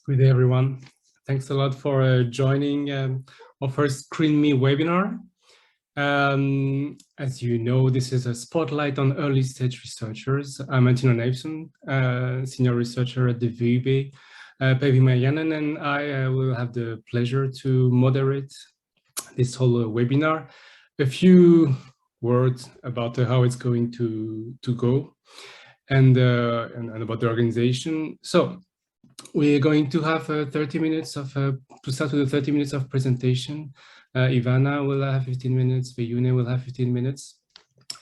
Good day, everyone. Thanks a lot for joining our first ScreenMe webinar. As you know, this is a spotlight on early stage researchers. I'm Antino Nijpsen, senior researcher at the VUB. Vejune and I will have the pleasure to moderate this whole webinar. A few words about how it's going to go and about the organization. So we're going to have 30 minutes of, to start with the 30 minutes of presentation. Ivana will have 15 minutes, Vejune will have 15 minutes.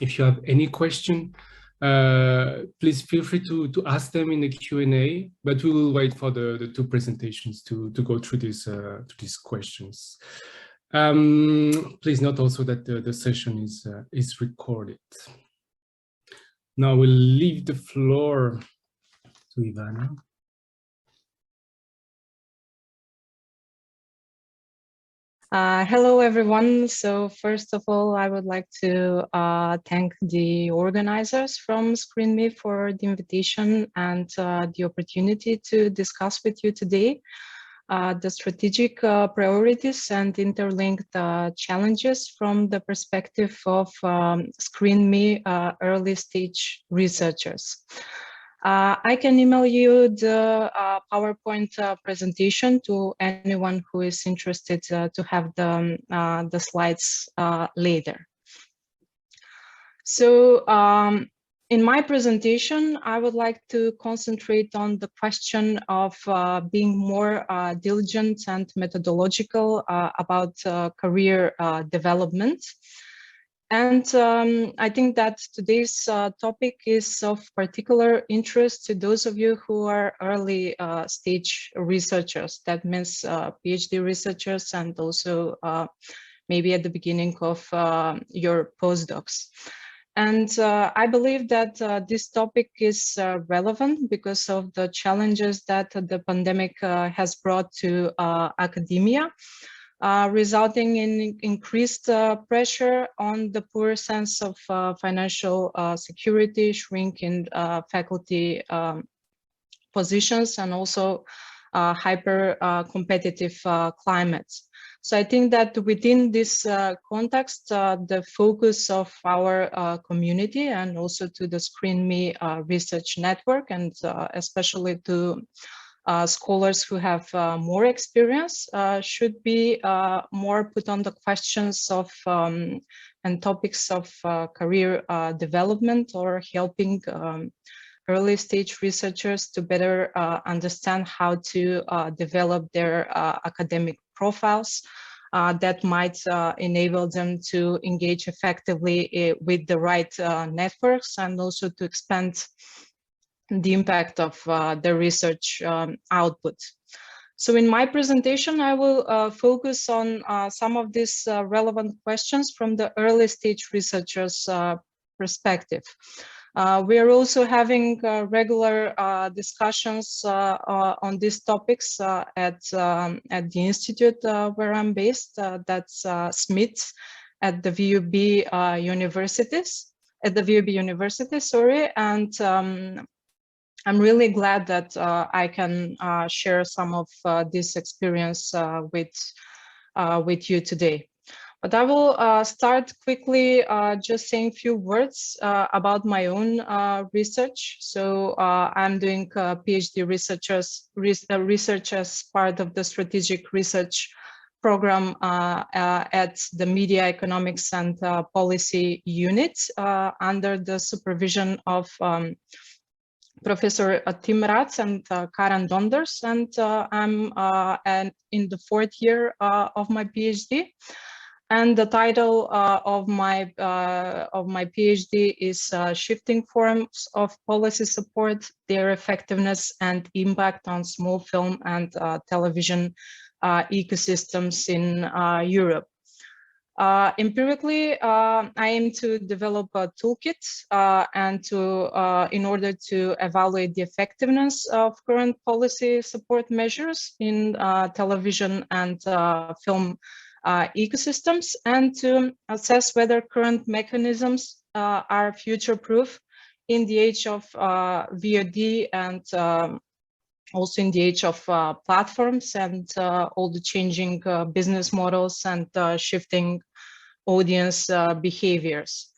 If you have any question, please feel free to ask them in the Q&A, but we will wait for the two presentations to go through these questions. Please note also that the session is recorded. Now we'll leave the floor to Ivana. Hello, everyone. So first of all, I would like to thank the organizers from ScreenMe for the invitation and the opportunity to discuss with you today the strategic priorities and interlinked challenges from the perspective of ScreenMe early stage researchers. I can email you the PowerPoint presentation to anyone who is interested to have the slides later. So in my presentation, I would like to concentrate on the question of being more diligent and methodological about career development. And I think that today's topic is of particular interest to those of you who are early stage researchers. That means PhD researchers and also maybe at the beginning of your postdocs. And I believe that this topic is relevant because of the challenges that the pandemic has brought to academia. Resulting in increased pressure on the poor sense of financial security, shrink in faculty positions, and also hyper competitive climates. So I think that within this context, the focus of our community and also to the ScreenMe research network, and especially to scholars who have more experience should be more put on the questions of and topics of career development, or helping early stage researchers to better understand how to develop their academic profiles that might enable them to engage effectively with the right networks, and also to expand the impact of the research output. So in my presentation, I will focus on some of these relevant questions from the early stage researchers' perspective. We are also having regular discussions on these topics at the institute where I'm based, that's SMIT at the VUB University, sorry, and I'm really glad that I can share some of this experience with you today. But I will start quickly just saying a few words about my own research. So I'm doing PhD research as part of the strategic research program at the Media Economics and Policy Unit under the supervision of Professor Tim Rats and Karen Donders, and I'm in the 4th year of my PhD. And the title of my PhD is Shifting Forms of Policy Support, Their Effectiveness and Impact on Small Film and Television Ecosystems in Europe. Empirically, I aim to develop a toolkit and in order to evaluate the effectiveness of current policy support measures in television and film ecosystems, and to assess whether current mechanisms are future-proof in the age of VOD and also in the age of platforms and all the changing business models and shifting audience behaviors.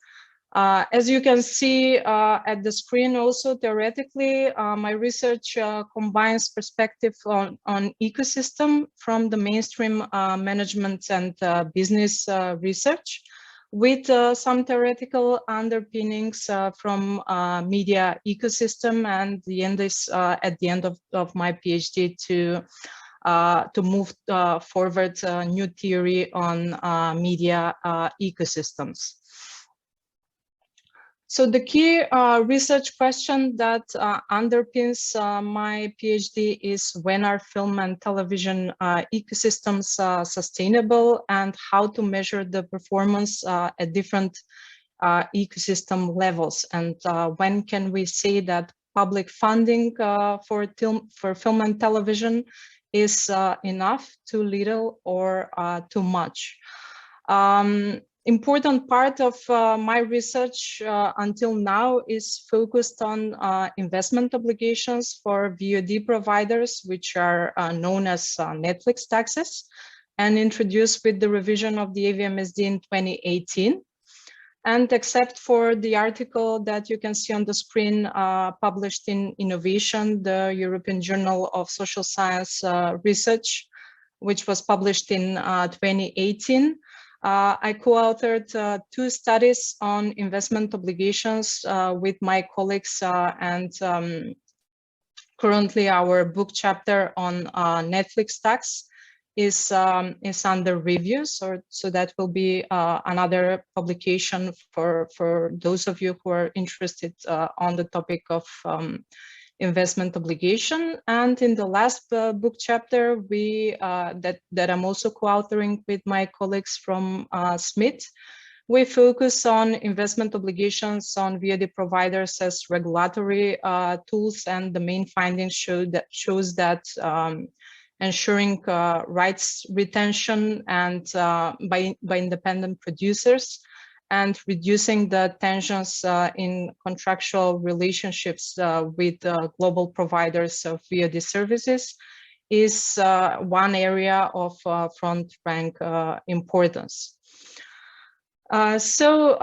As you can see at the screen also, theoretically, my research combines perspective on ecosystem from the mainstream management and business research with some theoretical underpinnings from media ecosystem, and the end is at the end of my PhD to move forward a new theory on media ecosystems. So the key research question that underpins my PhD is when are film and television ecosystems sustainable, and how to measure the performance at different ecosystem levels, and when can we say that public funding for film and television is enough, too little, or too much. Important part of my research until now is focused on investment obligations for VOD providers, which are known as Netflix taxes, and introduced with the revision of the AVMSD in 2018. And except for the article that you can see on the screen published in Innovation, the European Journal of Social Science Research, which was published in 2018, I co-authored 2 studies on investment obligations with my colleagues, and currently our book chapter on Netflix tax is under review. So that will be another publication for those of you who are interested on the topic of investment obligation. And in the last book chapter, that I'm also co-authoring with my colleagues from SMIT, we focus on investment obligations on VOD providers as regulatory tools, and the main findings shows that ensuring rights retention and by independent producers, and reducing the tensions in contractual relationships with global providers of VOD services is one area of front rank importance. So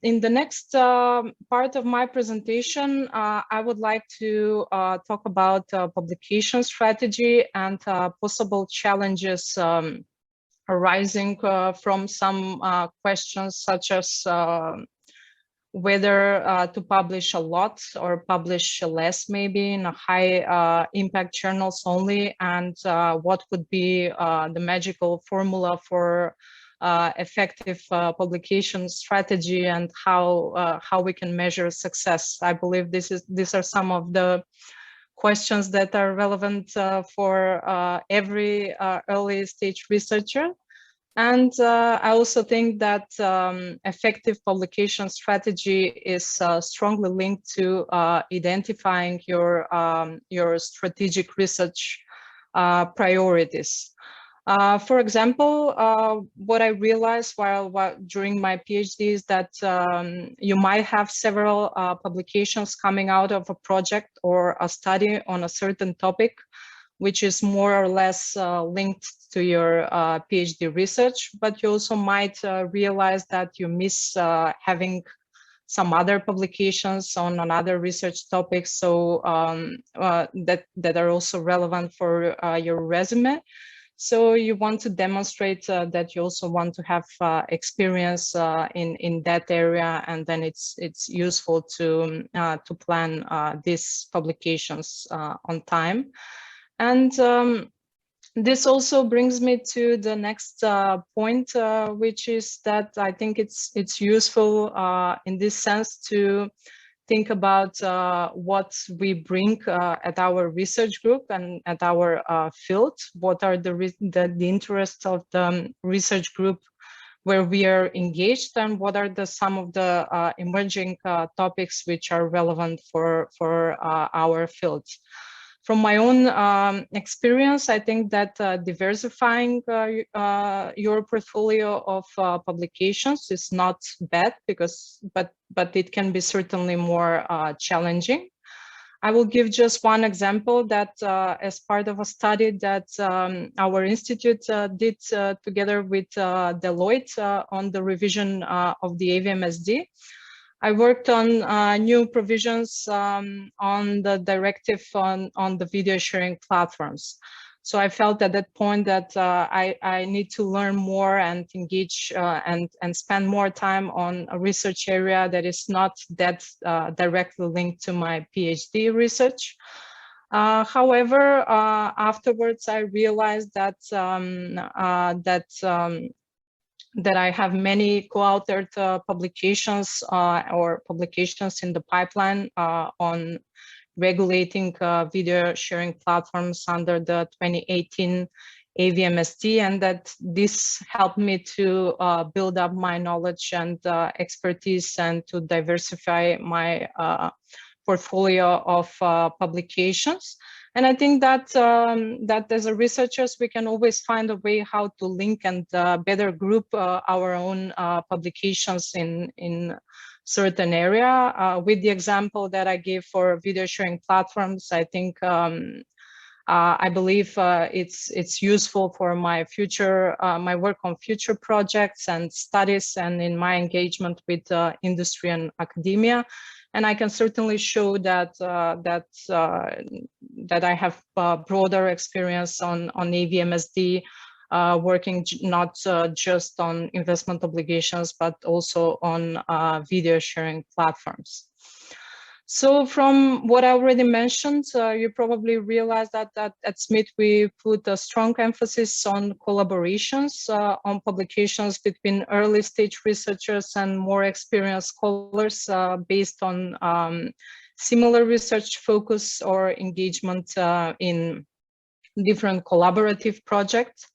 in the next part of my presentation, I would like to talk about publication strategy and possible challenges arising from some questions such as whether to publish a lot or publish less, maybe in a high impact journals only, and what would be the magical formula for effective publication strategy, and how we can measure success. I believe these are some of the questions that are relevant for every early stage researcher. And I also think that effective publication strategy is strongly linked to identifying your strategic research priorities. For example, what I realized while during my PhD is that you might have several publications coming out of a project or a study on a certain topic, which is more or less linked to your PhD research, but you also might realize that you miss having some other publications on another research topics, so that are also relevant for your resume. So you want to demonstrate that you also want to have experience in that area, and then it's useful to plan these publications on time. And this also brings me to the next point, which is that I think it's useful in this sense to think about what we bring at our research group and at our field. What are the interests of the research group where we are engaged, and what are some of the emerging topics which are relevant for our field. From my own experience, I think that diversifying your portfolio of publications is not bad, but it can be certainly more challenging. I will give just one example that as part of a study that our institute did together with Deloitte on the revision of the AVMSD. I worked on new provisions on the directive on the video sharing platforms. So I felt at that point that I need to learn more and engage and spend more time on a research area that is not that directly linked to my PhD research. However, afterwards, I realized that that I have many co-authored publications or publications in the pipeline on regulating video sharing platforms under the 2018 AVMSD, and that this helped me to build up my knowledge and expertise and to diversify my portfolio of publications. And I think that that as a researchers, we can always find a way how to link and better group our own publications in certain area. With the example that I gave for video sharing platforms, I think I believe it's useful for my future, my work on future projects and studies, and in my engagement with industry and academia. And I can certainly show that that I have broader experience on AVMSD, working not just on investment obligations, but also on video sharing platforms. So from what I already mentioned, you probably realize that at SMIT we put a strong emphasis on collaborations, on publications between early stage researchers and more experienced scholars based on similar research focus or engagement in different collaborative projects.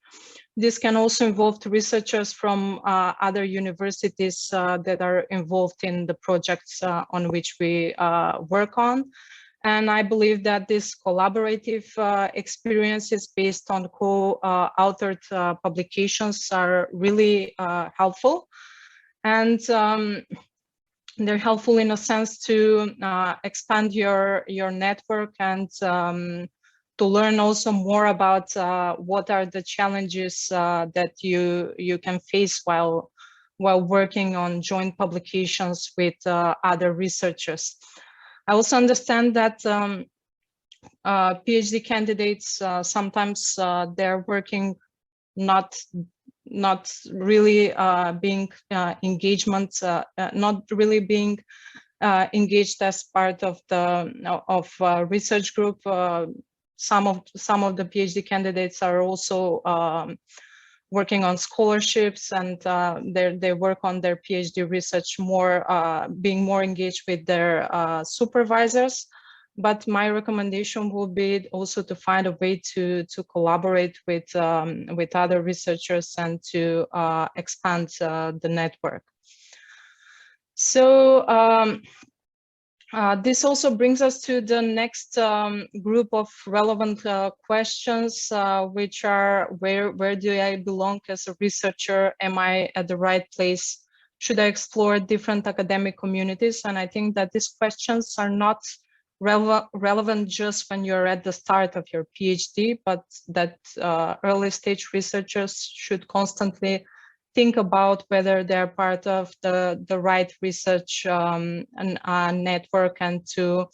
This can also involve researchers from other universities that are involved in the projects on which we work on. And I believe that this collaborative experiences based on co-authored publications are really helpful. And they're helpful in a sense to expand your network and to learn also more about what are the challenges that you can face while working on joint publications with other researchers. I also understand that PhD candidates sometimes they're working not really being not really being engaged as part of the research group. Some of the PhD candidates are also working on scholarships, and they work on their PhD research more, being more engaged with their supervisors. But my recommendation would be also to find a way to collaborate with other researchers and to expand the network. So this also brings us to the next group of relevant questions, which are where do I belong as a researcher? Am I at the right place? Should I explore different academic communities? And I think that these questions are not relevant just when you're at the start of your PhD, but that early stage researchers should constantly think about whether they're part of the right research network, and to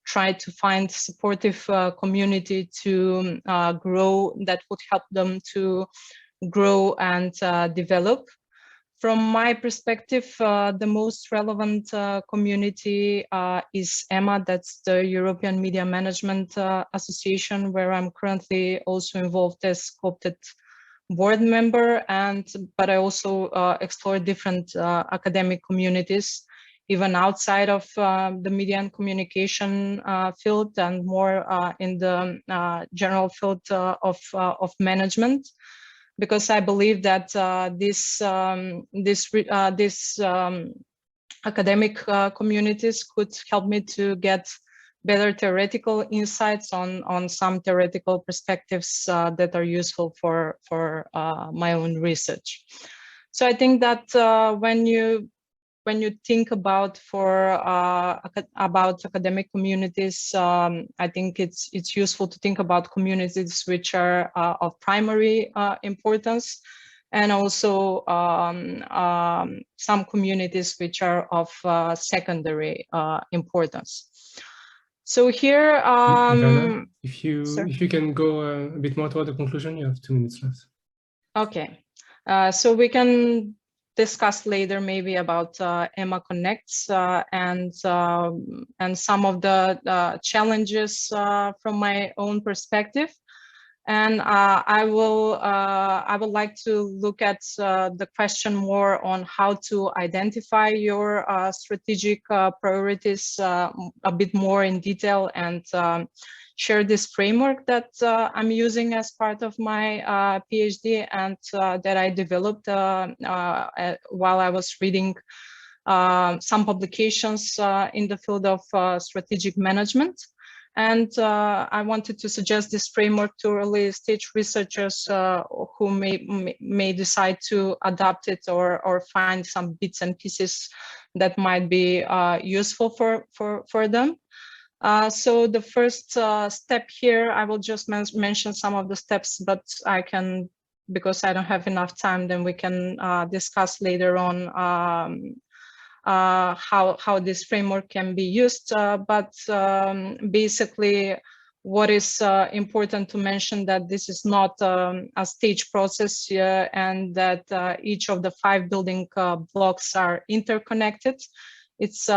try to find supportive community to grow, that would help them to grow and develop. From my perspective, the most relevant community is EMA, that's the European Media Management Association, where I'm currently also involved as co-opted board member, but I also explore different academic communities, even outside of the media and communication field, and more in the general field of management, because I believe that this academic communities could help me to get better theoretical insights on some theoretical perspectives that are useful for my own research. So I think that when you when you think about about academic communities, I think it's useful to think about communities which are of primary importance, and also some communities which are of secondary importance. So here, Ivana, if sir. you can go a bit more toward the conclusion, you have 2 minutes left. Okay, so we can discuss later maybe about EMA Connects and some of the challenges from my own perspective. And I would like to look at the question more on how to identify your strategic priorities a bit more in detail, and share this framework that I'm using as part of my PhD, and that I developed while I was reading some publications in the field of strategic management. And I wanted to suggest this framework to early stage researchers who may decide to adopt it or find some bits and pieces that might be useful for them. So the first step here, I will just mention some of the steps, but I can, because I don't have enough time, then we can discuss later on how this framework can be used. But basically, what is important to mention that this is not a stage process, and that each of the 5 building blocks are interconnected. It's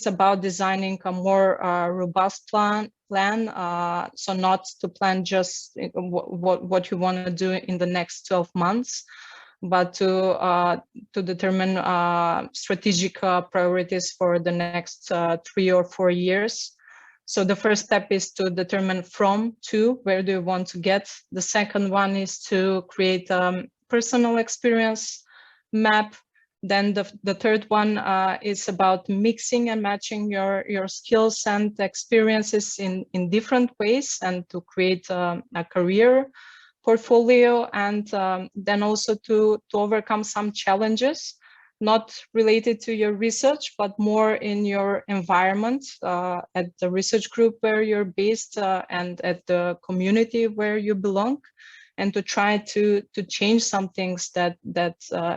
about designing a more robust plan. So not to plan just what you want to do in the next 12 months, but to determine strategic priorities for the next 3 or 4 years. So the first step is to determine from to, where do you want to get. The second one is to create a personal experience map. Then the third one is about mixing and matching your skills and experiences in different ways, and to create a career portfolio, and then also to overcome some challenges not related to your research, but more in your environment, at the research group where you're based, and at the community where you belong, and to try to change some things that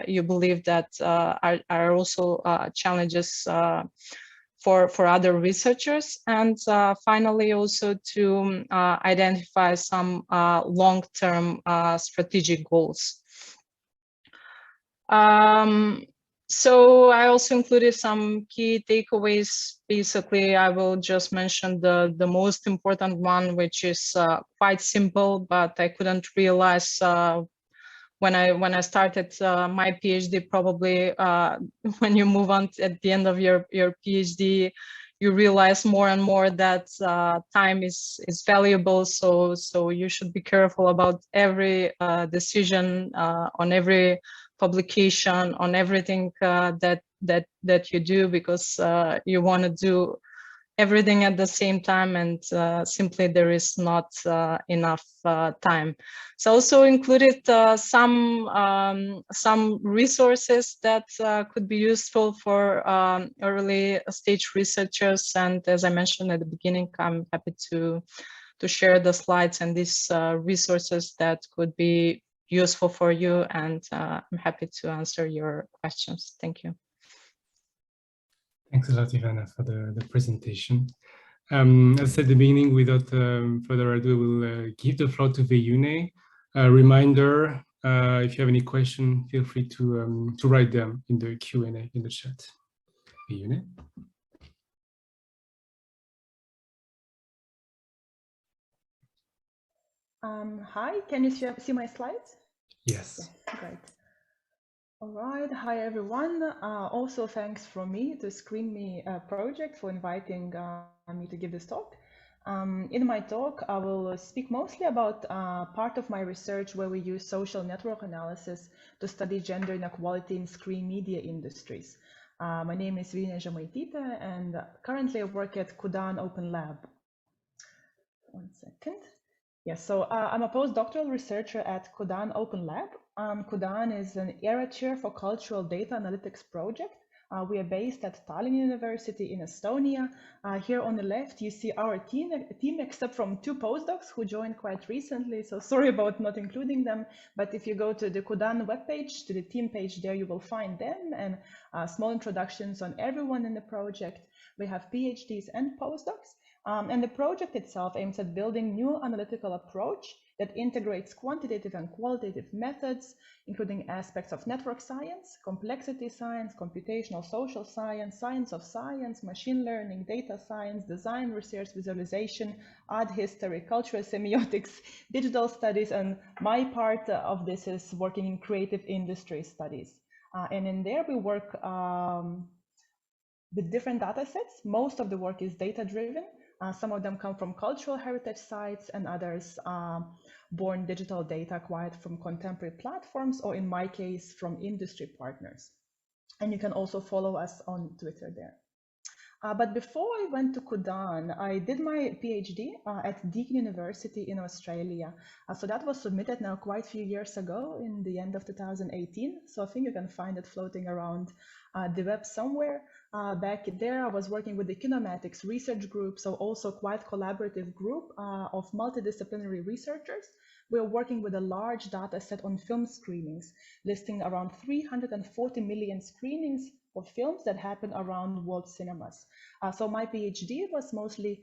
you believe that are also challenges for other researchers, and finally also to identify some long-term strategic goals. So I also included some key takeaways. Basically, I will just mention the most important one, which is quite simple, but I couldn't realize when I started my PhD. Probably when you move on at the end of your PhD, you realize more and more that time is valuable. So you should be careful about every decision on every publication, on everything that you do, because you want to do everything at the same time, and simply there is not enough time. So also included some resources that could be useful for early stage researchers, and as I mentioned at the beginning, I'm happy to share the slides and these resources that could be useful for you, and I'm happy to answer your questions. Thank you. Thanks a lot, Ivana, for the presentation. As I said at the beginning, without further ado, we'll give the floor to Vejune. A reminder, if you have any question, feel free to write them in the Q&A in the chat. Vejune. Hi, can you see my slides? Yes. Great. All right. Hi, everyone. Also, thanks from me to ScreenMe project for inviting me to give this talk. In my talk, I will speak mostly about part of my research where we use social network analysis to study gender inequality in screen media industries. My name is Vejune Zemaityte, and currently I work at Kudan Open Lab. One second. Yes, so I'm a postdoctoral researcher at Kudan Open Lab. Kudan is an ERA chair for cultural data analytics project. We are based at Tallinn University in Estonia. Here on the left, you see our team except from 2 postdocs who joined quite recently. So sorry about not including them. But if you go to the Kudan webpage, to the team page there, you will find them and small introductions on everyone in the project. We have PhDs and postdocs. And the project itself aims at building new analytical approach that integrates quantitative and qualitative methods, including aspects of network science, complexity science, computational social science, science of science, machine learning, data science, design research, visualization, art history, cultural semiotics, digital studies, and my part of this is working in creative industry studies. And in there we work with different data sets. Most of the work is data-driven. Some of them come from cultural heritage sites and others born digital data acquired from contemporary platforms, or in my case, from industry partners. And you can also follow us on Twitter there. But before I went to Kudan, I did my PhD at Deakin University in Australia. So that was submitted now quite a few years ago in the end of 2018. So I think you can find it floating around the web somewhere. Back there, I was working with the kinematics research group, so also quite collaborative group of multidisciplinary researchers. We're working with a large data set on film screenings, listing around 340 million screenings of films that happen around world cinemas. So my PhD was mostly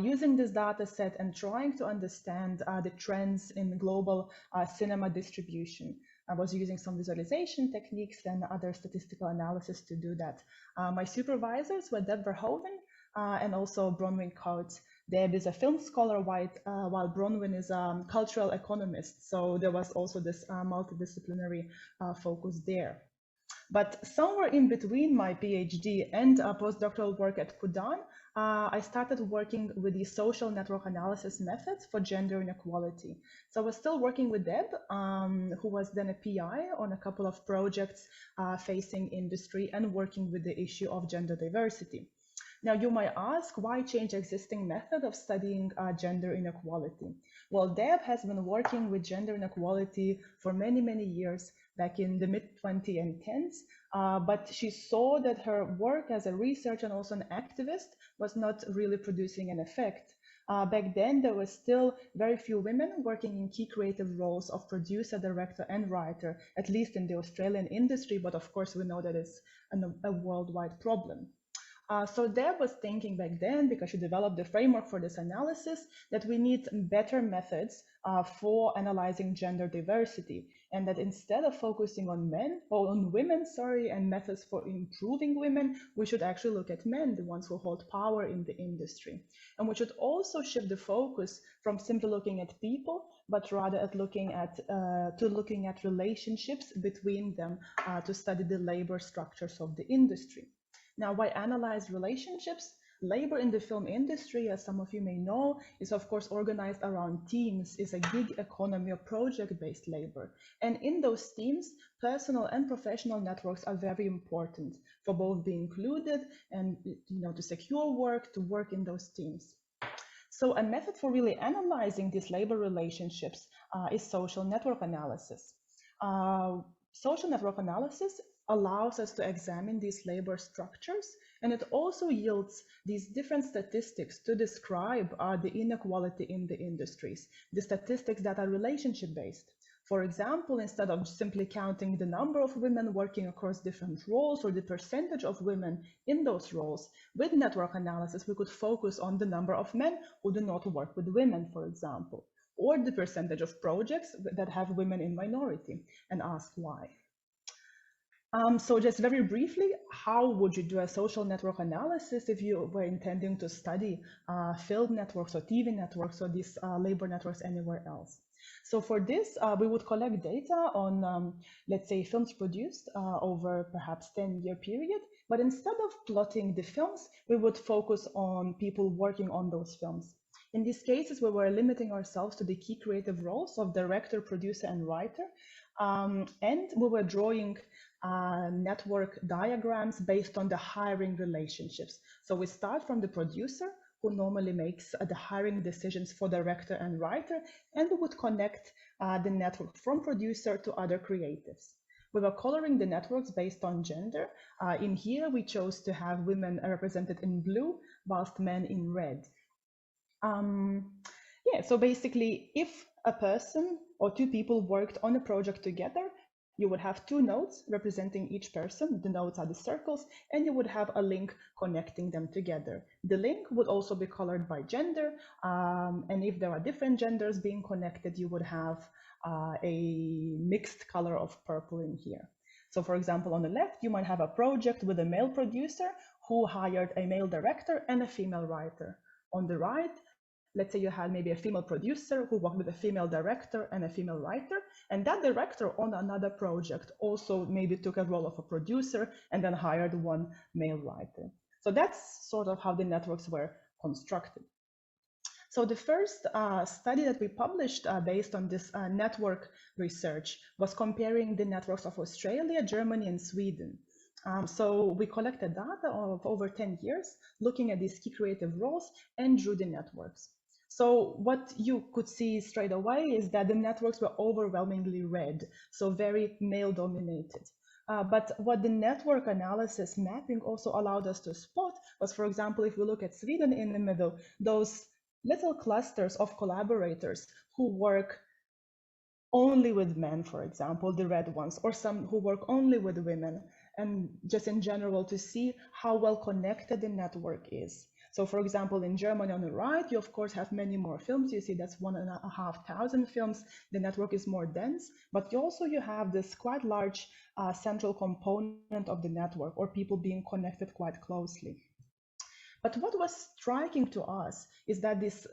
using this data set and trying to understand the trends in global cinema distribution. I was using some visualization techniques and other statistical analysis to do that. My supervisors were Deb Verhoeven and also Bronwyn Coates. Deb is a film scholar, while Bronwyn is a cultural economist. So there was also this multidisciplinary focus there. But somewhere in between my PhD and postdoctoral work at Kudan, I started working with the social network analysis methods for gender inequality. So I was still working with Deb, who was then a PI on a couple of projects facing industry and working with the issue of gender diversity. Now you might ask, why change existing method of studying gender inequality? Well, Deb has been working with gender inequality for many, many years, back in the mid-2010s, but she saw that her work as a researcher and also an activist was not really producing an effect. Back then, there were still very few women working in key creative roles of producer, director, and writer, at least in the Australian industry, but of course we know that it's a worldwide problem. So Deb was thinking back then, because she developed the framework for this analysis, that we need better methods for analyzing gender diversity, and that instead of focusing on women, and methods for improving women, we should actually look at men, the ones who hold power in the industry. And we should also shift the focus from simply looking at people, but rather at looking at relationships between them to study the labor structures of the industry. Now, why analyze relationships? Labor in the film industry, as some of you may know, is of course organized around teams, is a gig economy or project-based labor. And in those teams, personal and professional networks are very important for both being included and to secure work, to work in those teams. So a method for really analyzing these labor relationships is social network analysis. Social network analysis allows us to examine these labor structures, and it also yields these different statistics to describe the inequality in the industries, the statistics that are relationship-based. For example, instead of simply counting the number of women working across different roles or the percentage of women in those roles, with network analysis, we could focus on the number of men who do not work with women, for example, or the percentage of projects that have women in minority, and ask why. So just very briefly, how would you do a social network analysis if you were intending to study film networks or TV networks or these labor networks anywhere else? So for this, we would collect data on, let's say, films produced over perhaps 10-year period, but instead of plotting the films, we would focus on people working on those films. In these cases, we were limiting ourselves to the key creative roles of director, producer, and writer, and we were drawing network diagrams based on the hiring relationships. So we start from the producer, who normally makes the hiring decisions for director and writer, and we would connect the network from producer to other creatives. We were coloring the networks based on gender. In here, we chose to have women represented in blue, whilst men in red. Yeah, so basically, if a person or two people worked on a project together, you would have two nodes representing each person. The nodes are the circles, and you would have a link connecting them together. The link would also be colored by gender, and if there are different genders being connected, you would have a mixed color of purple in here. So for example, on the left, you might have a project with a male producer who hired a male director and a female writer. On the right, let's say you had maybe a female producer who worked with a female director and a female writer, and that director on another project also maybe took a role of a producer and then hired one male writer. So that's sort of how the networks were constructed. So the first study that we published based on this network research was comparing the networks of Australia, Germany, and Sweden. So we collected data of over 10 years, looking at these key creative roles and drew the networks. So what you could see straight away is that the networks were overwhelmingly red, so very male dominated. But what the network analysis mapping also allowed us to spot was, for example, if we look at Sweden in the middle, those little clusters of collaborators who work only with men, for example, the red ones, or some who work only with women, and just in general to see how well connected the network is. So for example, in Germany on the right, you of course have many more films. You see that's 1,500 films. The network is more dense, but you have this quite large central component of the network, or people being connected quite closely. But what was striking to us is that this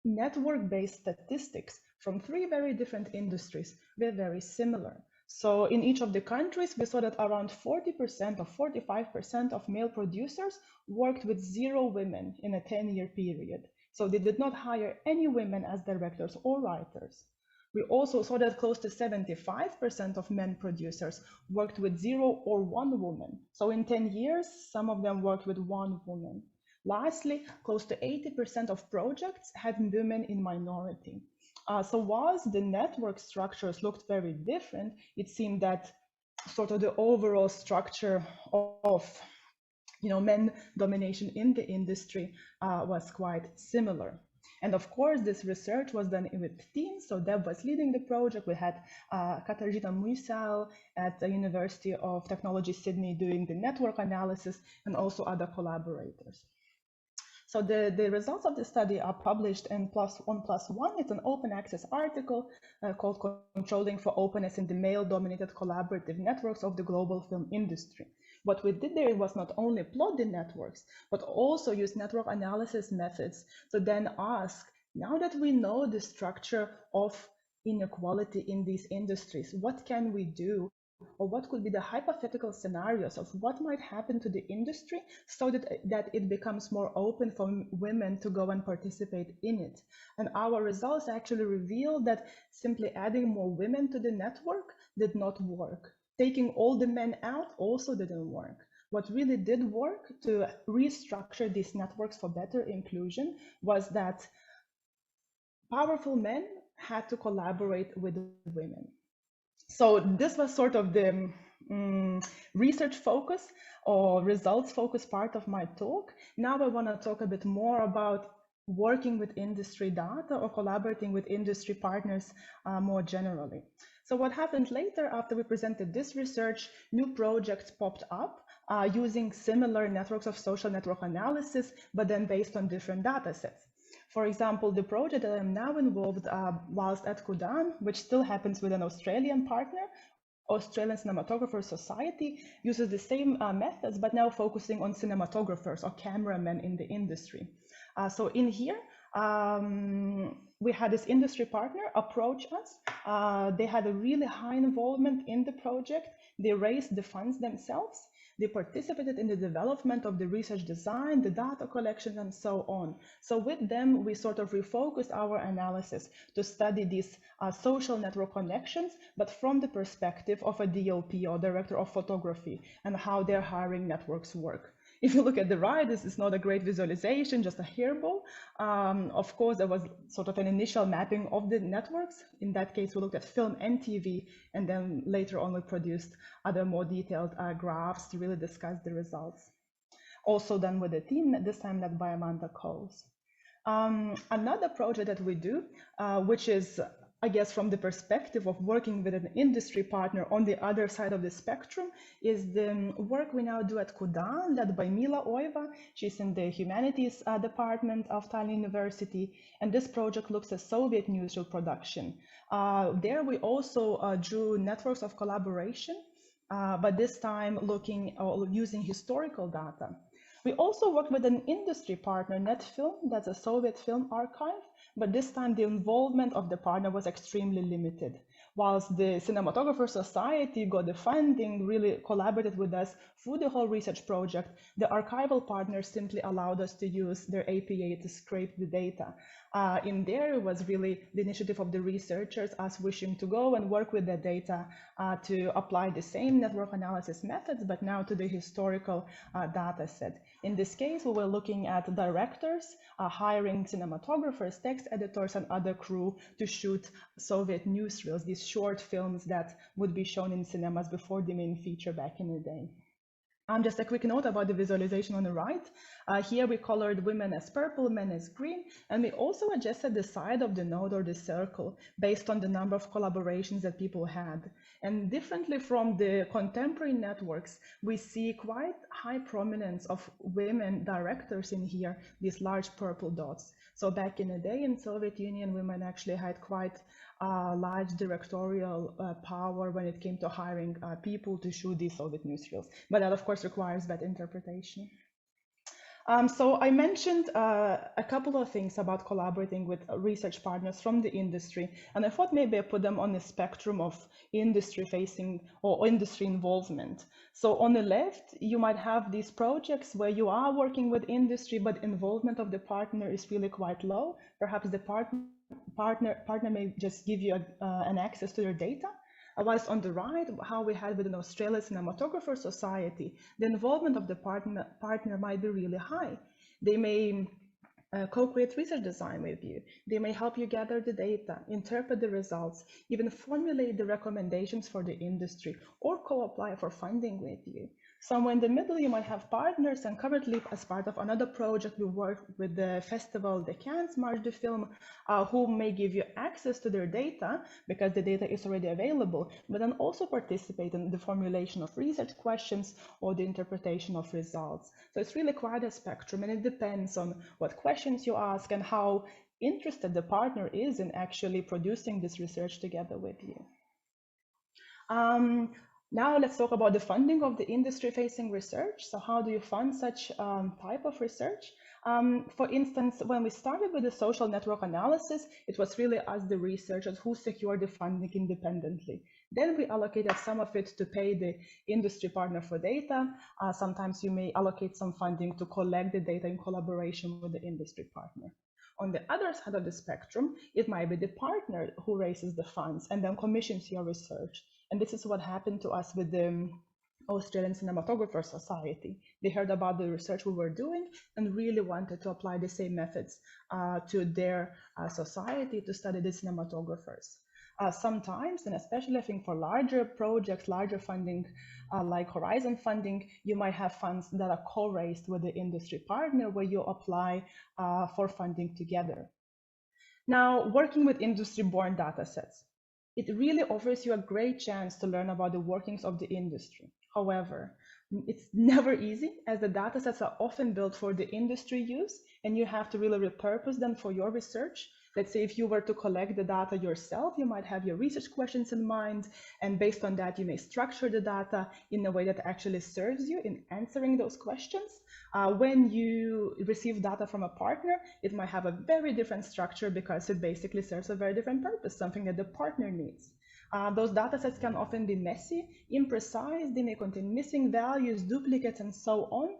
network-based statistics from three very different industries were very similar. So in each of the countries, we saw that around 40% or 45% of male producers worked with 0 women in a 10-year period. So they did not hire any women as directors or writers. We also saw that close to 75% of men producers worked with 0 or 1 woman. So in 10 years, some of them worked with 1 woman. Lastly, close to 80% of projects had women in minority. So whilst the network structures looked very different, it seemed that sort of the overall structure of men domination in the industry was quite similar. And of course, this research was done with teams. So Deb was leading the project. We had Katarzyna Muisal at the University of Technology, Sydney, doing the network analysis, and also other collaborators. So the results of the study are published in +1+1. It's an open access article called Controlling for Openness in the Male-Dominated Collaborative Networks of the Global Film Industry. What we did there was not only plot the networks, but also use network analysis methods to then ask, now that we know the structure of inequality in these industries, what can we do? Or what could be the hypothetical scenarios of what might happen to the industry so that it becomes more open for women to go and participate in it. And our results actually reveal that simply adding more women to the network did not work. Taking all the men out also didn't work. What really did work to restructure these networks for better inclusion was that powerful men had to collaborate with women. So this was sort of the research focus or results focus part of my talk. Now I want to talk a bit more about working with industry data or collaborating with industry partners more generally. So what happened later after we presented this research, new projects popped up using similar networks of social network analysis, but then based on different data sets. For example, the project that I'm now involved whilst at Kudan, which still happens with an Australian partner, Australian Cinematographer Society, uses the same methods, but now focusing on cinematographers or cameramen in the industry. So in here, we had this industry partner approach us. They had a really high involvement in the project. They raised the funds themselves. They participated in the development of the research design, the data collection, and so on. So with them, we sort of refocused our analysis to study these social network connections, but from the perspective of a DOP or director of photography and how their hiring networks work. If you look at the right, this is not a great visualization, just a hairball. Of course, there was sort of an initial mapping of the networks. In that case, we looked at film and TV, and then later on we produced other more detailed graphs to really discuss the results. Also done with a team, this time led by Ivana Kostovska. Another project that we do, which is, I guess, from the perspective of working with an industry partner on the other side of the spectrum, is the work we now do at Kudan, led by Mila Oiva. She's in the humanities department of Tallinn University, and this project looks at Soviet newsreel production. There we also drew networks of collaboration, but this time looking or using historical data. We also worked with an industry partner, Netfilm, that's a Soviet film archive, but this time the involvement of the partner was extremely limited. Whilst the Cinematographer Society got the funding, really collaborated with us through the whole research project, the archival partners simply allowed us to use their APA to scrape the data. In there, it was really the initiative of the researchers, us wishing to go and work with the data to apply the same network analysis methods, but now to the historical data set. In this case, we were looking at directors, hiring cinematographers, text editors, and other crew to shoot Soviet newsreels, these short films that would be shown in cinemas before the main feature back in the day. Just a quick note about the visualization on the right. Here we colored women as purple, men as green, and we also adjusted the side of the node or the circle based on the number of collaborations that people had. And differently from the contemporary networks, we see quite high prominence of women directors in here, these large purple dots. So back in the day in Soviet Union, women actually had quite large directorial power when it came to hiring people to shoot these Soviet newsreels. But that, of course, requires that interpretation. So I mentioned a couple of things about collaborating with research partners from the industry, and I thought maybe I put them on the spectrum of industry-facing or industry involvement. So on the left, you might have these projects where you are working with industry, but involvement of the partner is really quite low. Perhaps the partner may just give you an access to your data. Whilst on the right, how we had with an Australian Cinematographer Society, the involvement of the partner might be really high. They may co-create research design with you. They may help you gather the data, interpret the results, even formulate the recommendations for the industry, or co-apply for funding with you. Somewhere in the middle, you might have partners, and currently, as part of another project, we work with the festival, the Cannes Marche du Film, who may give you access to their data, because the data is already available, but then also participate in the formulation of research questions or the interpretation of results. So it's really quite a spectrum, and it depends on what questions you ask and how interested the partner is in actually producing this research together with you. Now let's talk about the funding of the industry-facing research. So how do you fund such type of research? For instance, when we started with the social network analysis, it was really us, the researchers, who secured the funding independently. Then we allocated some of it to pay the industry partner for data. Sometimes you may allocate some funding to collect the data in collaboration with the industry partner. On the other side of the spectrum, it might be the partner who raises the funds and then commissions your research. And this is what happened to us with the Australian Cinematographer Society. They heard about the research we were doing and really wanted to apply the same methods to their society to study the cinematographers. Sometimes, and especially I think for larger projects, larger funding, like Horizon funding, you might have funds that are co-raised with the industry partner where you apply for funding together. Now, working with industry-born data sets. It really offers you a great chance to learn about the workings of the industry. However, it's never easy, as the datasets are often built for the industry use, and you have to really repurpose them for your research. Let's say if you were to collect the data yourself, you might have your research questions in mind, and based on that, you may structure the data in a way that actually serves you in answering those questions. When you receive data from a partner, it might have a very different structure because it basically serves a very different purpose, something that the partner needs. Those datasets can often be messy, imprecise, they may contain missing values, duplicates, and so on.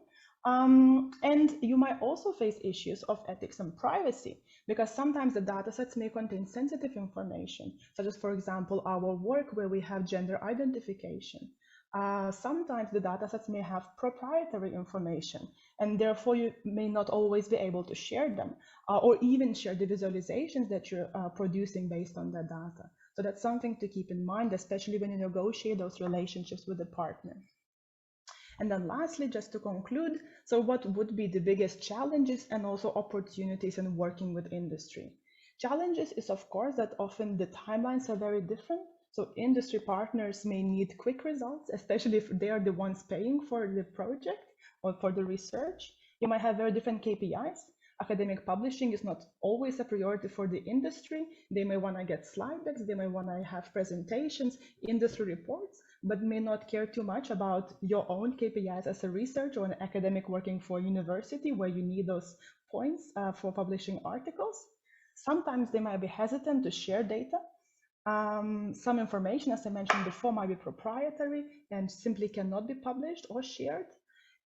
And you might also face issues of ethics and privacy, because sometimes the datasets may contain sensitive information, such as, for example, our work where we have gender identification. Sometimes the datasets may have proprietary information, and therefore you may not always be able to share them or even share the visualizations that you're producing based on that data. So that's something to keep in mind, especially when you negotiate those relationships with the partner. And then lastly, just to conclude, so what would be the biggest challenges and also opportunities in working with industry? Challenges is, of course, that often the timelines are very different. So industry partners may need quick results, especially if they are the ones paying for the project or for the research. You might have very different KPIs. Academic publishing is not always a priority for the industry. They may want to get slide decks, they may want to have presentations, industry reports, but may not care too much about your own KPIs as a researcher or an academic working for a university where you need those points for publishing articles. Sometimes they might be hesitant to share data. Some information, as I mentioned before, might be proprietary and simply cannot be published or shared.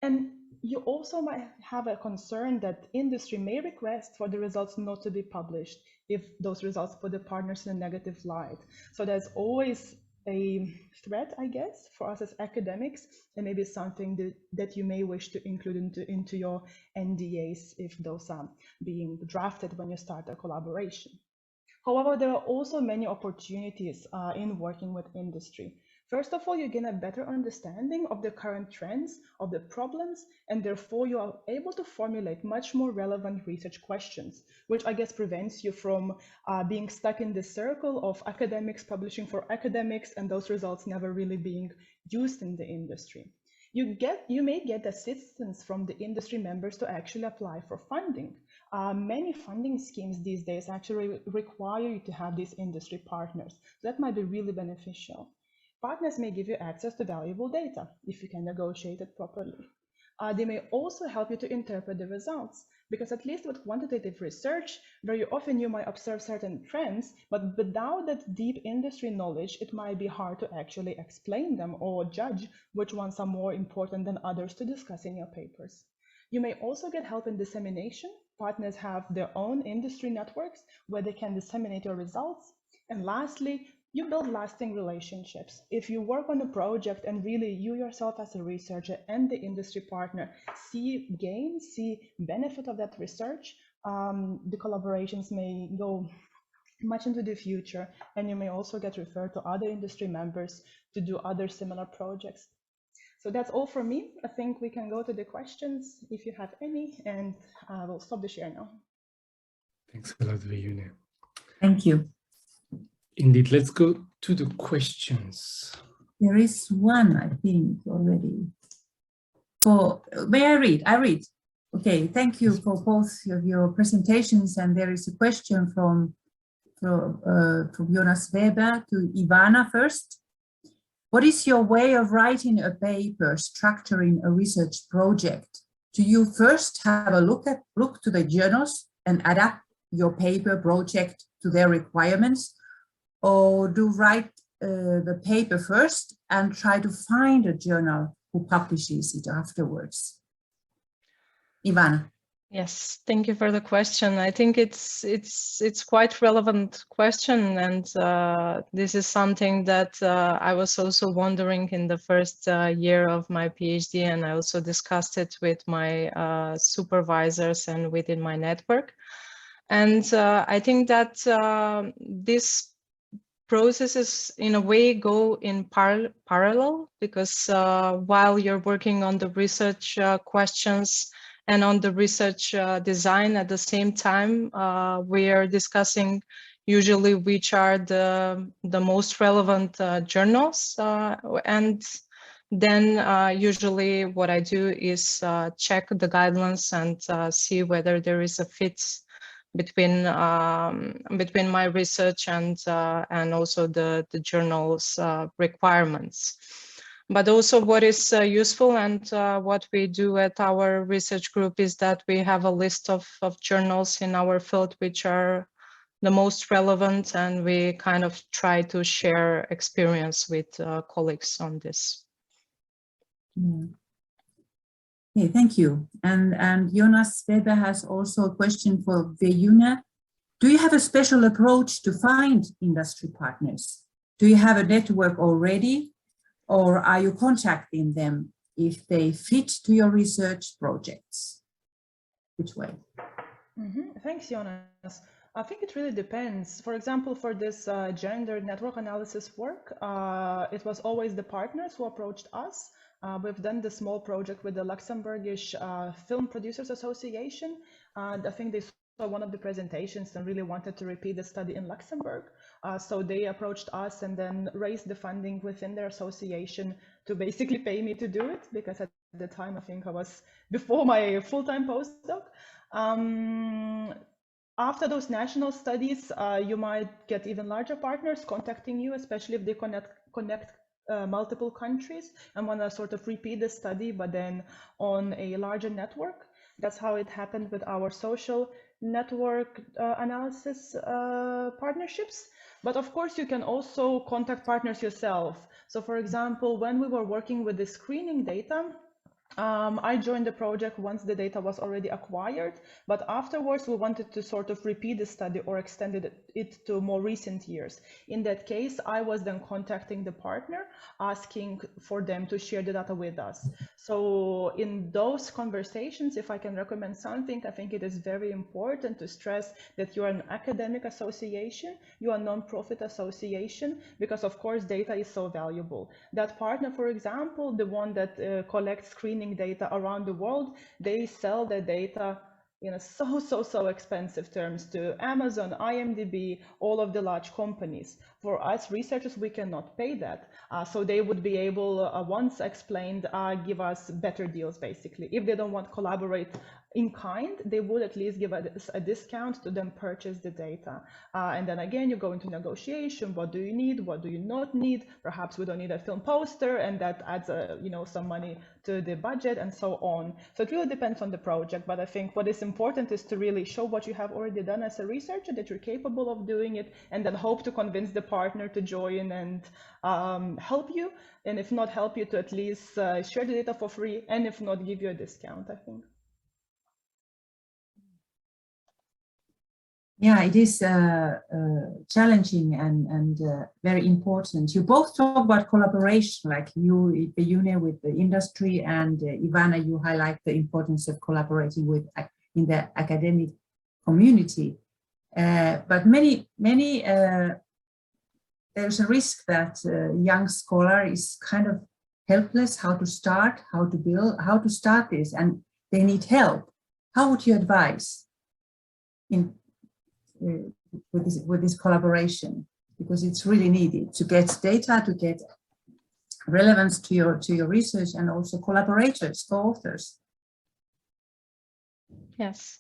And you also might have a concern that industry may request for the results not to be published if those results put the partners in a negative light. So there's always a threat, I guess, for us as academics, and maybe something that you may wish to include into your NDAs if those are being drafted when you start a collaboration. However, there are also many opportunities in working with industry. First of all, you gain a better understanding of the current trends, of the problems, and therefore you are able to formulate much more relevant research questions, which I guess prevents you from being stuck in the circle of academics publishing for academics and those results never really being used in the industry. You may get assistance from the industry members to actually apply for funding. Many funding schemes these days actually require you to have these industry partners. So that might be really beneficial. Partners may give you access to valuable data if you can negotiate it properly. They may also help you to interpret the results, because at least with quantitative research, very often you might observe certain trends, but without that deep industry knowledge, it might be hard to actually explain them or judge which ones are more important than others to discuss in your papers. You may also get help in dissemination. Partners have their own industry networks where they can disseminate your results. And lastly, you build lasting relationships. If you work on a project and really you yourself as a researcher and the industry partner see gains, see benefit of that research, the collaborations may go much into the future, and you may also get referred to other industry members to do other similar projects. So that's all for me. I think we can go to the questions if you have any, and I will stop the share now. Thanks a lot, Vejune. Thank you. Indeed, let's go to the questions. There is one, I think, already. May I read? I read. Okay, thank you for both of your presentations. And there is a question from Jonas Weber to Ivana first. What is your way of writing a paper, structuring a research project? Do you first have a look to the journals and adapt your paper project to their requirements? Or do write the paper first and try to find a journal who publishes it afterwards? Ivana. Yes, thank you for the question. I think it's quite relevant question, and this is something that I was also wondering in the first year of my PhD, and I also discussed it with my supervisors and within my network. And I think that this processes in a way go in parallel, because while you're working on the research questions and on the research design at the same time, we are discussing usually which are the most relevant journals, and then usually what I do is check the guidelines and see whether there is a fit between my research and also the journal's requirements. But also what is useful and what we do at our research group is that we have a list of journals in our field which are the most relevant, and we kind of try to share experience with colleagues on this. Yeah. Okay, thank you. And Jonas Weber has also a question for Vejune. Do you have a special approach to find industry partners? Do you have a network already? or are you contacting them if they fit to your research projects? Which way? Thanks, Jonas. I think it really depends. For example, for this gender network analysis work, it was always the partners who approached us. We've done the small project with the Luxembourgish Film Producers Association. I think they saw one of the presentations and really wanted to repeat the study in Luxembourg. So they approached us and then raised the funding within their association to basically pay me to do it, because at the time I think I was before my full-time postdoc. After those national studies, you might get even larger partners contacting you, especially if they connect multiple countries and want to sort of repeat the study, but then on a larger network. That's how it happened with our social network analysis partnerships. But of course, you can also contact partners yourself. So for example, when we were working with the screening data, I joined the project once the data was already acquired, but afterwards we wanted to sort of repeat the study or extended it to more recent years. In that case, I was then contacting the partner, asking for them to share the data with us. So in those conversations, if I can recommend something, I think it is very important to stress that you are an academic association, you are a non-profit association, because of course data is so valuable. That partner, for example, the one that collects screening data around the world, they sell their data in a so expensive terms to Amazon, IMDb, all of the large companies. For us researchers, we cannot pay that. So they would be able, once explained, give us better deals basically. If they don't want to collaborate in kind, they would at least give us a discount to then purchase the data. And then again, you go into negotiation. What do you need? What do you not need? Perhaps we don't need a film poster, and that adds some money to the budget and so on. So it really depends on the project. But I think what is important is to really show what you have already done as a researcher, that you're capable of doing it, and then hope to convince the partner to join and help you. And if not help you, to at least share the data for free, and if not, give you a discount, I think. Yeah, it is challenging and very important. You both talk about collaboration, like you, Vejune, with the industry, and Ivana, you highlight the importance of collaborating with in the academic community. But there's a risk that a young scholar is kind of helpless how to start, how to build, how to start this, and they need help. How would you advise with this collaboration, because it's really needed to get data, to get relevance to your research, and also collaborators, co-authors. Yes.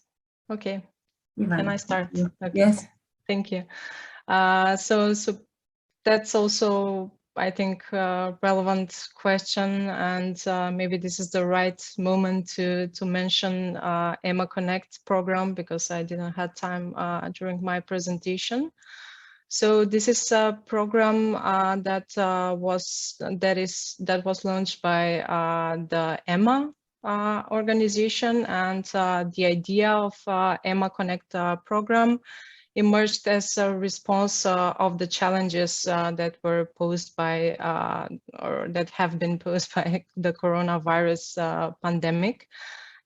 Okay. Ivana, Can I start? yeah. Okay. Yes. Thank you. So that's also, I think, a relevant question, and maybe this is the right moment to mention EMA-Connect program, because I didn't have time during my presentation. So this is a program that was launched by the EMA organization, and the idea of EMA-Connect program emerged as a response of the challenges that were posed by, or that have been posed by the coronavirus pandemic.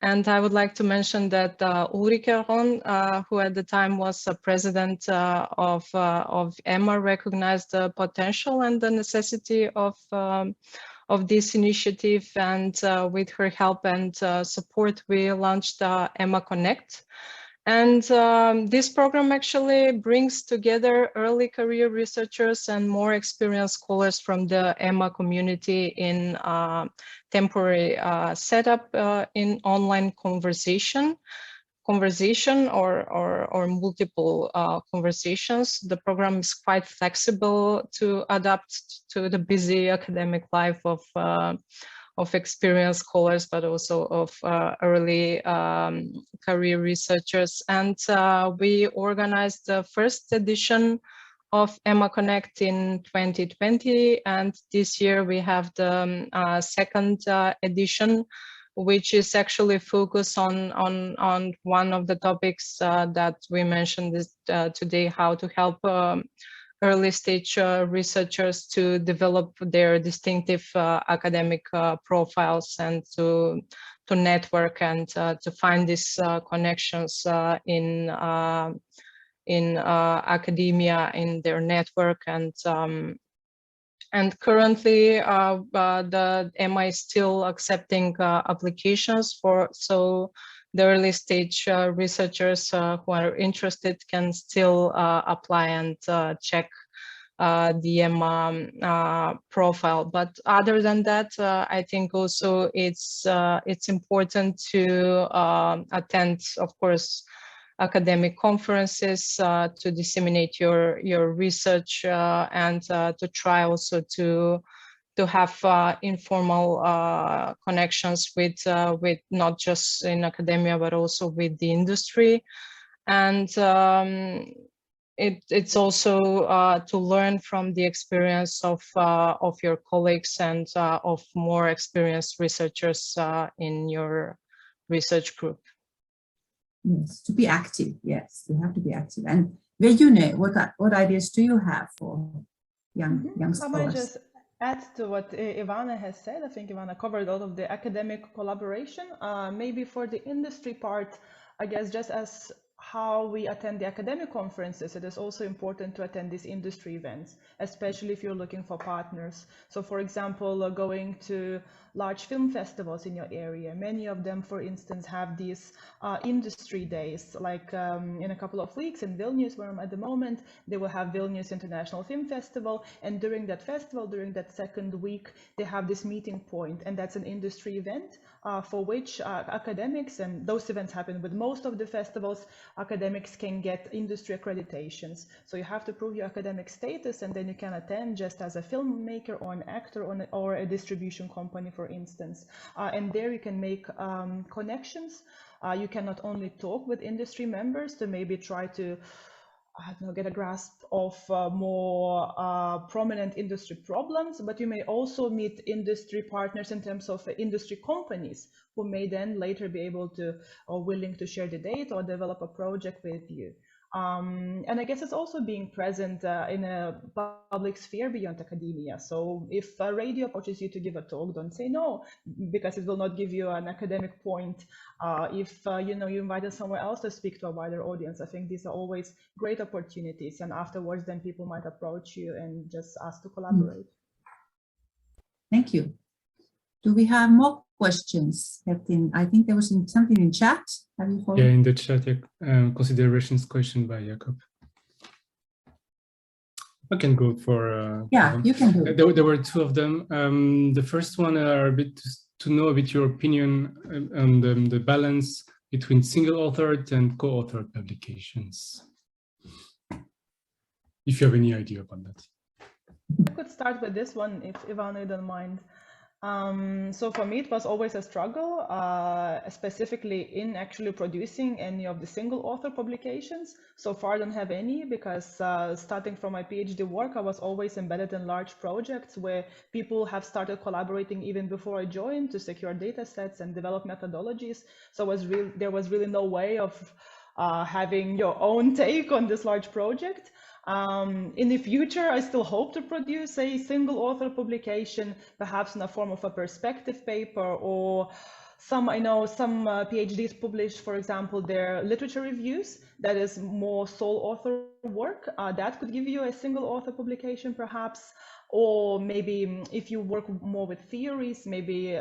And I would like to mention that Ulrike Ron, who at the time was president of EMA, recognized the potential and the necessity of this initiative, and with her help and support, we launched EMA-Connect. And this program actually brings together early career researchers and more experienced scholars from the EMA community in temporary setup in online conversation or multiple conversations. The program is quite flexible to adapt to the busy academic life of experienced scholars, but also of early career researchers. And we organized the first edition of EMA-Connect in 2020, and this year we have the second edition, which is actually focused on one of the topics that we mentioned today, how to help early stage researchers to develop their distinctive academic profiles and to network and to find these connections in academia, in their network. And currently the EMA is still accepting applications so the early stage researchers who are interested can still apply and check the EMA profile. But other than that, I think also it's important to attend, of course, academic conferences to disseminate your research and to try also to have informal connections with not just in academia but also with the industry. And it's also to learn from the experience of your colleagues and of more experienced researchers in your research group. Yes, to be active. Yes, you have to be active. And Vejune, what ideas do you have for young scholars? I might just add to what Ivana has said. I think Ivana covered all of the academic collaboration. Maybe for the industry part, I guess just as how we attend the academic conferences, it is also important to attend these industry events, especially if you're looking for partners. So for example, going to large film festivals in your area. Many of them, for instance, have these industry days, like in a couple of weeks in Vilnius, where I'm at the moment, they will have Vilnius International Film Festival. And during that festival, during that second week, they have this meeting point, and that's an industry event for which academics, and those events happen with most of the festivals, academics can get industry accreditations. So you have to prove your academic status, and then you can attend just as a filmmaker or an actor or a distribution company, for instance. And there you can make connections. You can not only talk with industry members to maybe try to get a grasp of more prominent industry problems, but you may also meet industry partners in terms of industry companies who may then later be able to or willing to share the data or develop a project with you. And I guess it's also being present in a public sphere beyond academia. So if a radio approaches you to give a talk, don't say no, because it will not give you an academic point. If you invited somewhere else to speak to a wider audience, I think these are always great opportunities. And afterwards, then people might approach you and just ask to collaborate. Thank you. Do we have more questions? I think there was something in chat. Have you followed? Yeah, in the chat, considerations question by Jakob. I can go for. Yeah, you can do it. There were two of them. The first one are a bit to know a bit your opinion on the balance between single-authored and co-authored publications. If you have any idea about that. I could start with this one if Ivana don't mind. So for me, it was always a struggle, specifically in actually producing any of the single author publications. So far, I don't have any because starting from my PhD work, I was always embedded in large projects where people have started collaborating even before I joined to secure data sets and develop methodologies. So there was really no way of having your own take on this large project. In the future, I still hope to produce a single author publication, perhaps in the form of a perspective paper, or I know some PhDs publish, for example, their literature reviews. That is more sole author work. That could give you a single author publication, perhaps. Or maybe if you work more with theories, maybe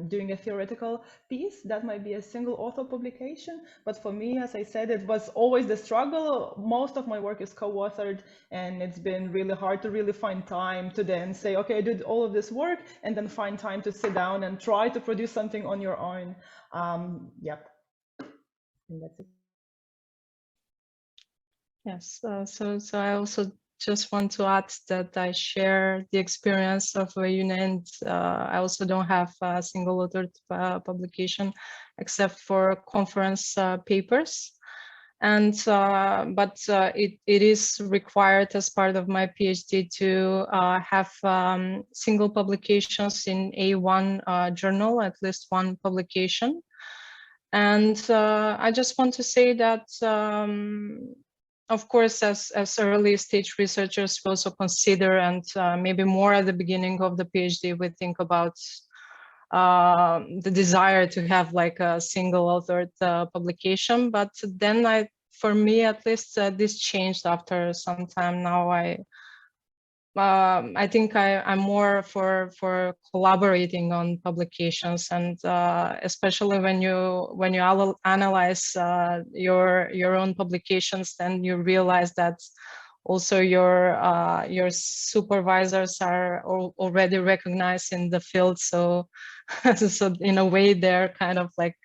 doing a theoretical piece, that might be a single author publication. But for me, as I said, it was always the struggle. Most of my work is co-authored, and it's been really hard to really find time to then say, okay, I did all of this work, and then find time to sit down and try to produce something on your own. Yep. And that's it. Yes, so I also just want to add that I share the experience of Vejune, and I also don't have a single authored publication except for conference papers. And but it is required as part of my PhD to have single publications in A1 journal, at least one publication. And I just want to say that of course, as early stage researchers, we also consider, and maybe more at the beginning of the PhD, we think about the desire to have like a single authored publication. But then for me at least, this changed after some time. Now I think I'm more for collaborating on publications, and especially when you analyze your own publications, then you realize that also your supervisors are already recognized in the field. So so in a way they're kind of like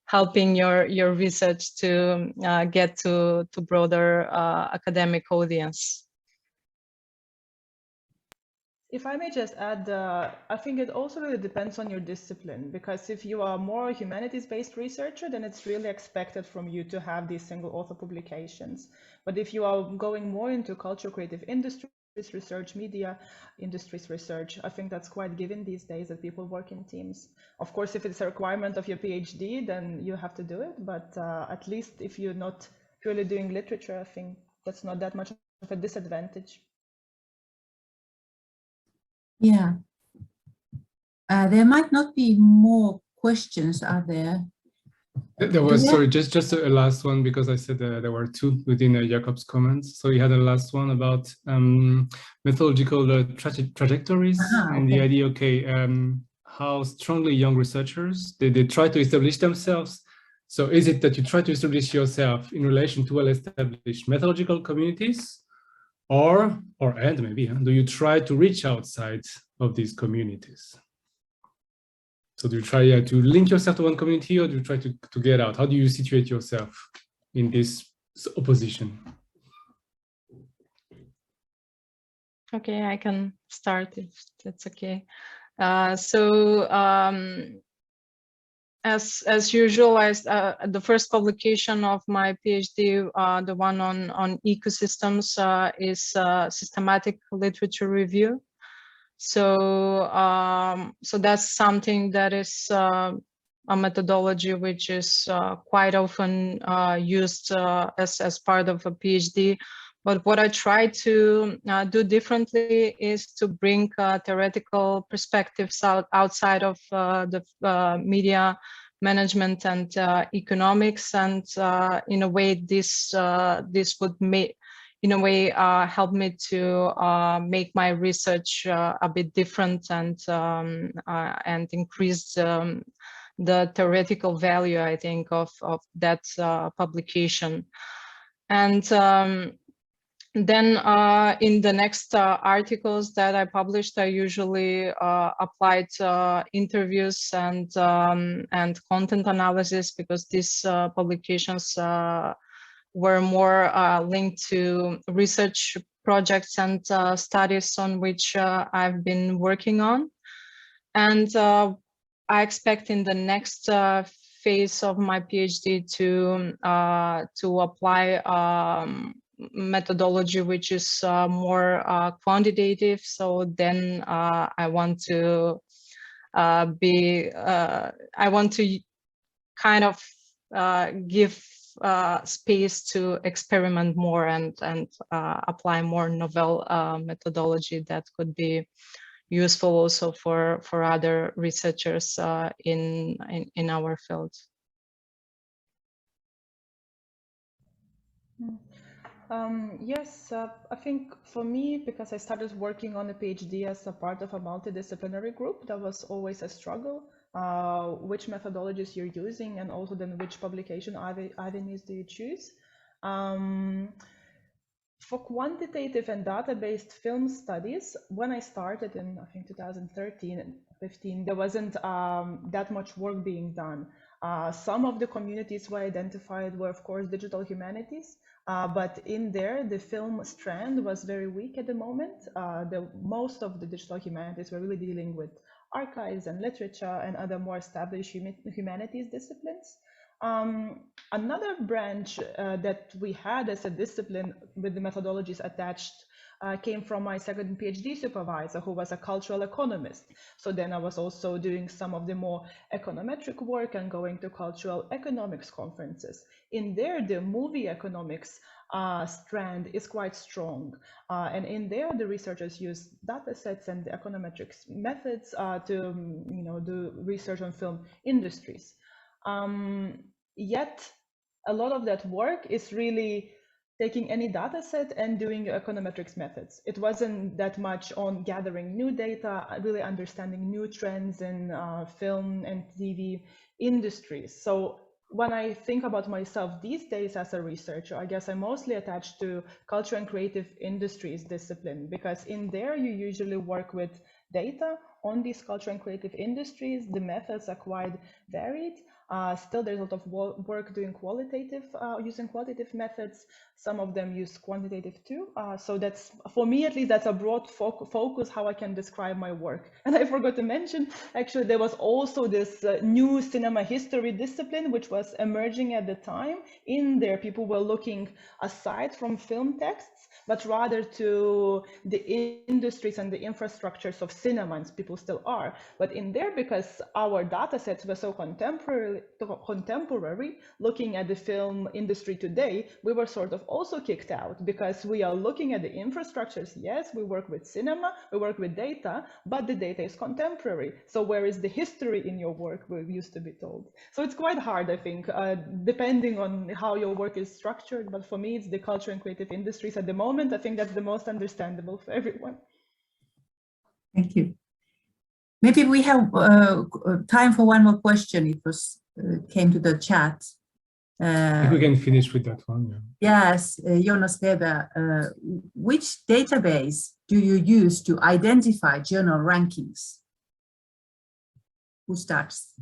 helping your research to get to broader academic audience. If I may just add, I think it also really depends on your discipline, because if you are more humanities-based researcher, then it's really expected from you to have these single author publications. But if you are going more into culture, creative industries research, media industries research, I think that's quite given these days that people work in teams. Of course, if it's a requirement of your PhD, then you have to do it. But at least if you're not purely doing literature, I think that's not that much of a disadvantage. Yeah. There might not be more questions, are there? There was, sorry, just a last one, because I said there were two within Jakob's comments. So he had a last one about methodological trajectories, and the idea, okay, how strongly young researchers, they try to establish themselves. So is it that you try to establish yourself in relation to well-established methodological communities, or maybe, do you try to reach outside of these communities? So do you try to link yourself to one community, or do you try to get out? How do you situate yourself in this opposition? Okay, I can start if that's okay. As usual, the first publication of my PhD, the one on ecosystems, is systematic literature review. So so that's something that is a methodology which is quite often used as part of a PhD. But what I try to do differently is to bring theoretical perspectives outside of the media management and economics, and in a way this would help me to make my research a bit different, and increase the theoretical value, I think, of that publication. And then in the next articles that I published, I usually applied interviews and content analysis, because these publications were more linked to research projects and studies on which I've been working on. And I expect in the next phase of my PhD to apply methodology which is more quantitative. So then I want to kind of give space to experiment more and apply more novel methodology that could be useful also for other researchers in our field. Yes, I think for me, because I started working on a PhD as a part of a multidisciplinary group, that was always a struggle. Which methodologies you're using, and also then which publication avenues do you choose. For quantitative and data-based film studies, when I started in, I think, 2013 and 15, there wasn't that much work being done. Some of the communities were identified were, of course, digital humanities, but in there, the film strand was very weak at the moment. Most of the digital humanities were really dealing with archives and literature and other more established humanities disciplines. Another branch that we had as a discipline with the methodologies attached came from my second PhD supervisor, who was a cultural economist. So then I was also doing some of the more econometric work and going to cultural economics conferences. In there, the movie economics strand is quite strong. And in there, the researchers use data sets and the econometrics methods to do research on film industries. Yet, a lot of that work is really taking any data set and doing econometrics methods. It wasn't that much on gathering new data, really understanding new trends in film and TV industries. So when I think about myself these days as a researcher, I guess I'm mostly attached to culture and creative industries discipline, because in there you usually work with data on these culture and creative industries. The methods are quite varied. Still, there's a lot of work doing qualitative, using qualitative methods. Some of them use quantitative too. So that's, for me at least, that's a broad focus how I can describe my work. And I forgot to mention, actually, there was also this new cinema history discipline, which was emerging at the time. In there, people were looking aside from film texts, but rather to the industries and the infrastructures of cinema, and people still are. But in there, because our data sets were so contemporary, looking at the film industry today, we were sort of also kicked out, because we are looking at the infrastructures. Yes, we work with cinema, we work with data, but the data is contemporary. So where is the history in your work, we used to be told. So it's quite hard, I think, depending on how your work is structured. But for me, it's the culture and creative industries at the moment. I think that's the most understandable for everyone. Thank you. Maybe we have time for one more question. It was came to the chat. I think we can finish with that one. Yeah. Yes, Jonas Weber, which database do you use to identify journal rankings? Who starts?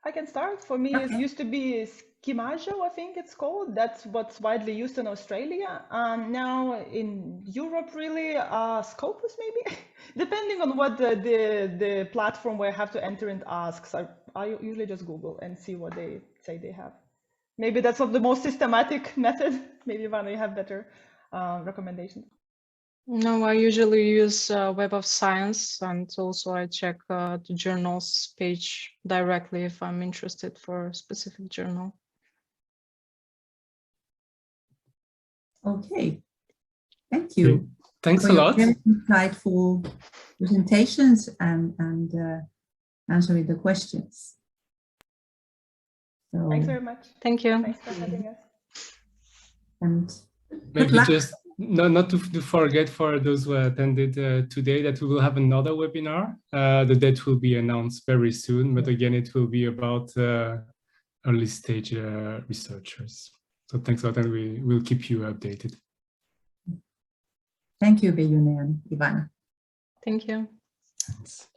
I can start. For me, It used to be Skimajo, I think it's called. That's what's widely used in Australia. Now in Europe, really, Scopus maybe, depending on what the platform where I have to enter and asks. I usually just Google and see what they say they have. Maybe that's not the most systematic method. Maybe Ivana, you have better recommendations. No, I usually use Web of Science, and also I check the journals page directly if I'm interested for a specific journal. Okay, thank you. Thanks a lot. Very insightful presentations and answering the questions. So, thanks very much. Thank you. Thanks for having us. And maybe just not to forget for those who attended today that we will have another webinar. The date will be announced very soon, but again, it will be about early stage researchers. So thanks a lot, and we will keep you updated. Thank you, Vejune and Ivana. Thank you. Thanks.